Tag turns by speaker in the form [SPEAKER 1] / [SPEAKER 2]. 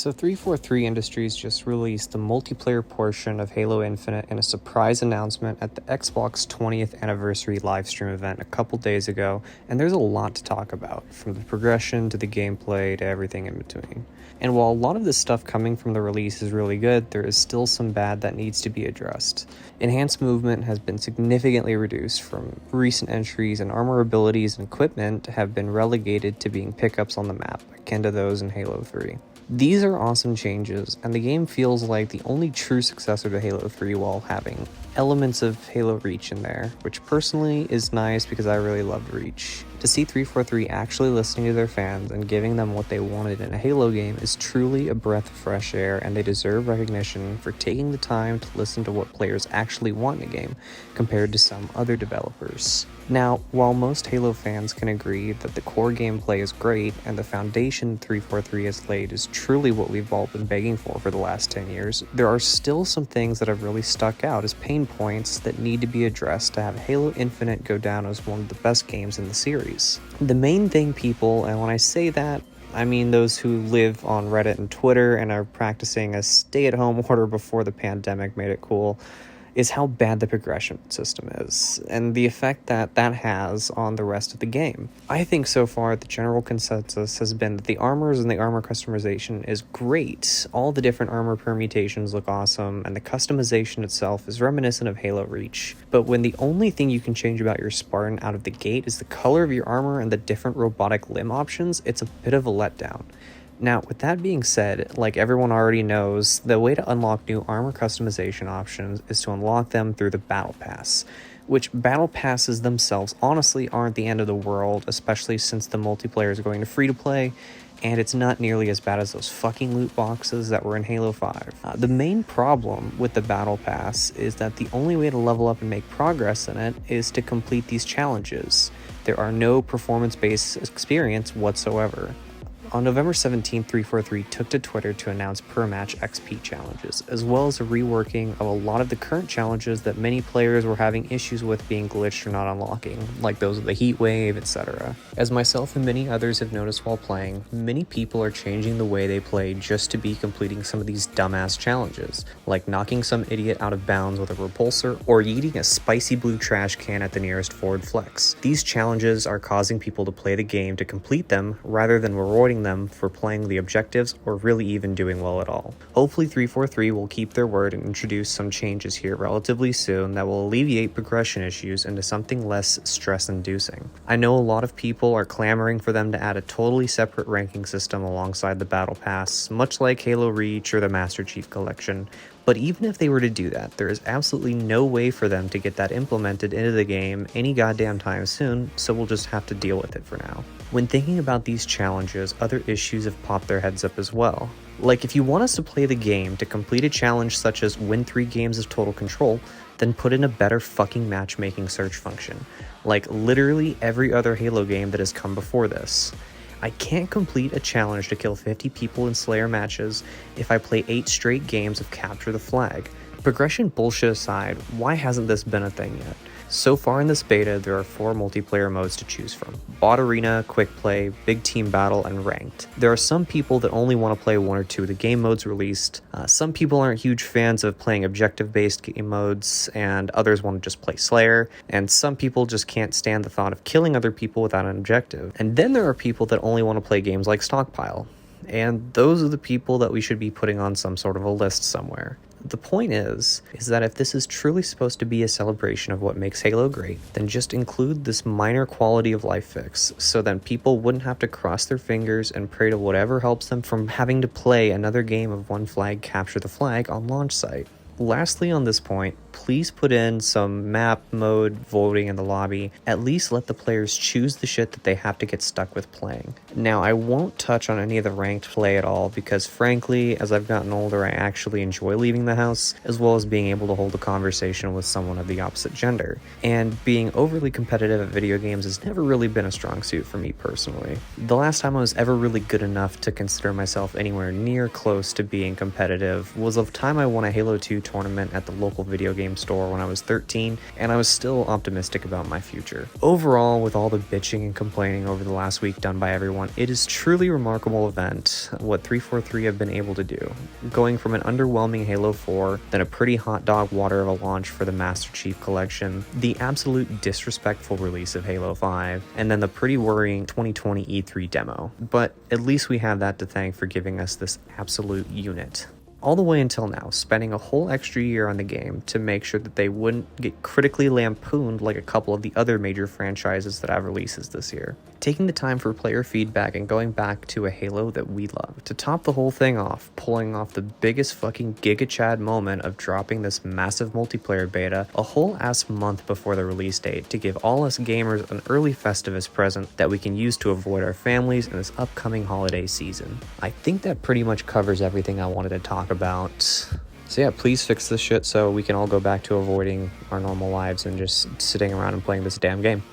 [SPEAKER 1] So 343 Industries just released the multiplayer portion of Halo Infinite in a surprise announcement at the Xbox 20th anniversary livestream event a couple days ago, and there's a lot to talk about, from the progression to the gameplay to everything in between. And while a lot of this stuff coming from the release is really good, there is still some bad that needs to be addressed. Enhanced movement has been significantly reduced from recent entries, and armor abilities and equipment have been relegated to being pickups on the map, akin to those in Halo 3. These are awesome changes, and the game feels like the only true successor to Halo 3 while having elements of Halo Reach in there, which personally is nice because I really loved Reach. To see 343 actually listening to their fans and giving them what they wanted in a Halo game is truly a breath of fresh air, and they deserve recognition for taking the time to listen to what players actually want in a game, compared to some other developers. Now, while most Halo fans can agree that the core gameplay is great and the foundation 343 has laid is truly what we've all been begging for the last 10 years, there are still some things that have really stuck out as pain points that need to be addressed to have Halo Infinite go down as one of the best games in the series. The main thing people, and when I say that, I mean those who live on Reddit and Twitter and are practicing a stay-at-home order before the pandemic made it cool, is how bad the progression system is, and the effect that that has on the rest of the game. I think so far the general consensus has been that the armors and the armor customization is great. All the different armor permutations look awesome, and the customization itself is reminiscent of Halo Reach. But when the only thing you can change about your Spartan out of the gate is the color of your armor and the different robotic limb options, it's a bit of a letdown. Now, with that being said, like everyone already knows, the way to unlock new armor customization options is to unlock them through the Battle Pass, which Battle Passes themselves honestly aren't the end of the world, especially since the multiplayer is going to free-to-play, and it's not nearly as bad as those fucking loot boxes that were in Halo 5. The main problem with the Battle Pass is that the only way to level up and make progress in it is to complete these challenges. There are no performance-based experience whatsoever. On November 17, 343 took to Twitter to announce per-match XP challenges, as well as a reworking of a lot of the current challenges that many players were having issues with being glitched or not unlocking, like those of the heat wave, etc. As myself and many others have noticed while playing, many people are changing the way they play just to be completing some of these dumbass challenges, like knocking some idiot out of bounds with a repulsor, or yeeting a spicy blue trash can at the nearest forward flex. These challenges are causing people to play the game to complete them, rather than rewarding them for playing the objectives or really even doing well at all. Hopefully 343 will keep their word and introduce some changes here relatively soon that will alleviate progression issues into something less stress-inducing. I know a lot of people are clamoring for them to add a totally separate ranking system alongside the Battle Pass, much like Halo Reach or the Master Chief Collection, but even if they were to do that, there is absolutely no way for them to get that implemented into the game any goddamn time soon, so we'll just have to deal with it for now. When thinking about these challenges, other issues have popped their heads up as well. Like, if you want us to play the game to complete a challenge such as win 3 games of Total Control, then put in a better fucking matchmaking search function, like literally every other Halo game that has come before this. I can't complete a challenge to kill 50 people in Slayer matches if I play 8 straight games of Capture the Flag. Progression bullshit aside, why hasn't this been a thing yet? So far in this beta, there are 4 multiplayer modes to choose from: Bot Arena, Quick Play, Big Team Battle, and Ranked. There are some people that only want to play 1 or 2 of the game modes released. Some people aren't huge fans of playing objective-based game modes, and others want to just play Slayer, and some people just can't stand the thought of killing other people without an objective. And then there are people that only want to play games like Stockpile. And those are the people that we should be putting on some sort of a list somewhere. The point is that if this is truly supposed to be a celebration of what makes Halo great, then just include this minor quality of life fix, so then people wouldn't have to cross their fingers and pray to whatever helps them from having to play another game of One Flag Capture the Flag on launch site. Lastly on this point, please put in some map mode voting in the lobby. At least let the players choose the shit that they have to get stuck with playing. Now, I won't touch on any of the ranked play at all because frankly, as I've gotten older, I actually enjoy leaving the house, as well as being able to hold a conversation with someone of the opposite gender. And being overly competitive at video games has never really been a strong suit for me personally. The last time I was ever really good enough to consider myself anywhere near close to being competitive was the time I won a Halo 2 tournament at the local video game store when I was 13, and I was still optimistic about my future. Overall, with all the bitching and complaining over the last week done by everyone, it is truly a remarkable event what 343 have been able to do. Going from an underwhelming Halo 4, then a pretty hot dog water of a launch for the Master Chief Collection, the absolute disrespectful release of Halo 5, and then the pretty worrying 2020 E3 demo. But at least we have that to thank for giving us this absolute unit. All the way until now, spending a whole extra year on the game to make sure that they wouldn't get critically lampooned like a couple of the other major franchises that have releases this year. Taking the time for player feedback and going back to a Halo that we love. To top the whole thing off, pulling off the biggest fucking Giga Chad moment of dropping this massive multiplayer beta a whole ass month before the release date to give all us gamers an early Festivus present that we can use to avoid our families in this upcoming holiday season. I think that pretty much covers everything I wanted to talk about. So yeah, please fix this shit so we can all go back to avoiding our normal lives and just sitting around and playing this damn game.